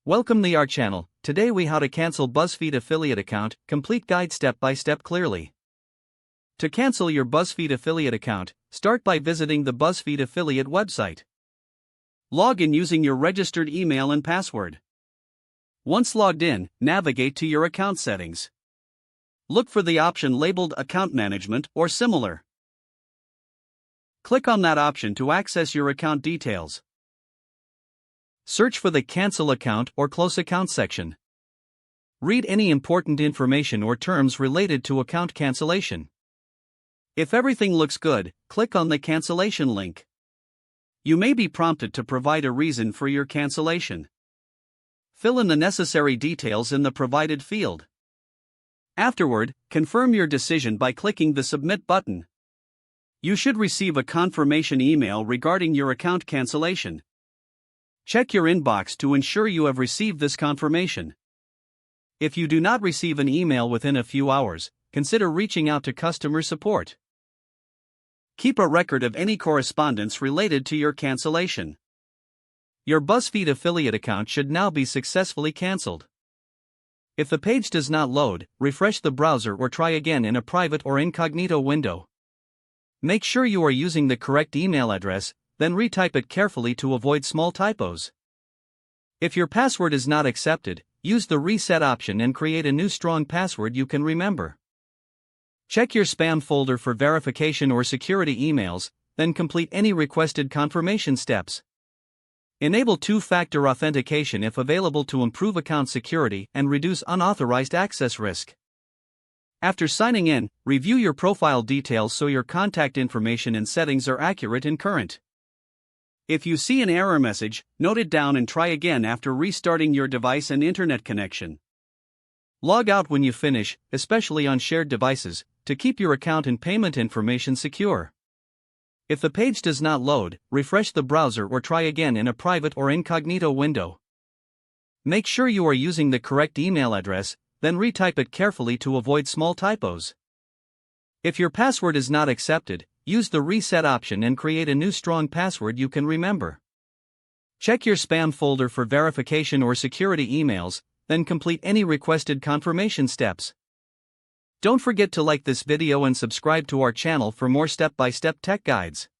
Welcome to our channel. Today we how to cancel BuzzFeed affiliate account, complete guide step by step clearly. To cancel your BuzzFeed affiliate account, start by visiting the BuzzFeed affiliate website. Log in using your registered email and password. Once logged in, navigate to your account settings. Look for the option labeled Account Management or similar. Click on that option to access your account details. Search for the Cancel Account or Close Account section. Read any important information or terms related to account cancellation. If everything looks good, click on the cancellation link. You may be prompted to provide a reason for your cancellation. Fill in the necessary details in the provided field. Afterward, confirm your decision by clicking the Submit button. You should receive a confirmation email regarding your account cancellation. Check your inbox to ensure you have received this confirmation. If you do not receive an email within a few hours, consider reaching out to customer support. Keep a record of any correspondence related to your cancellation. Your BuzzFeed affiliate account should now be successfully canceled. If the page does not load, refresh the browser or try again in a private or incognito window. Make sure you are using the correct email address, then retype it carefully to avoid small typos. If your password is not accepted, use the reset option and create a new strong password you can remember. Check your spam folder for verification or security emails, then complete any requested confirmation steps. Enable two-factor authentication if available to improve account security and reduce unauthorized access risk. After signing in, review your profile details so your contact information and settings are accurate and current. If you see an error message, note it down and try again after restarting your device and internet connection. Log out when you finish, especially on shared devices, to keep your account and payment information secure. If the page does not load, refresh the browser or try again in a private or incognito window. Make sure you are using the correct email address, then retype it carefully to avoid small typos. If your password is not accepted, use the reset option and create a new strong password you can remember. Check your spam folder for verification or security emails, then complete any requested confirmation steps. Don't forget to like this video and subscribe to our channel for more step-by-step tech guides.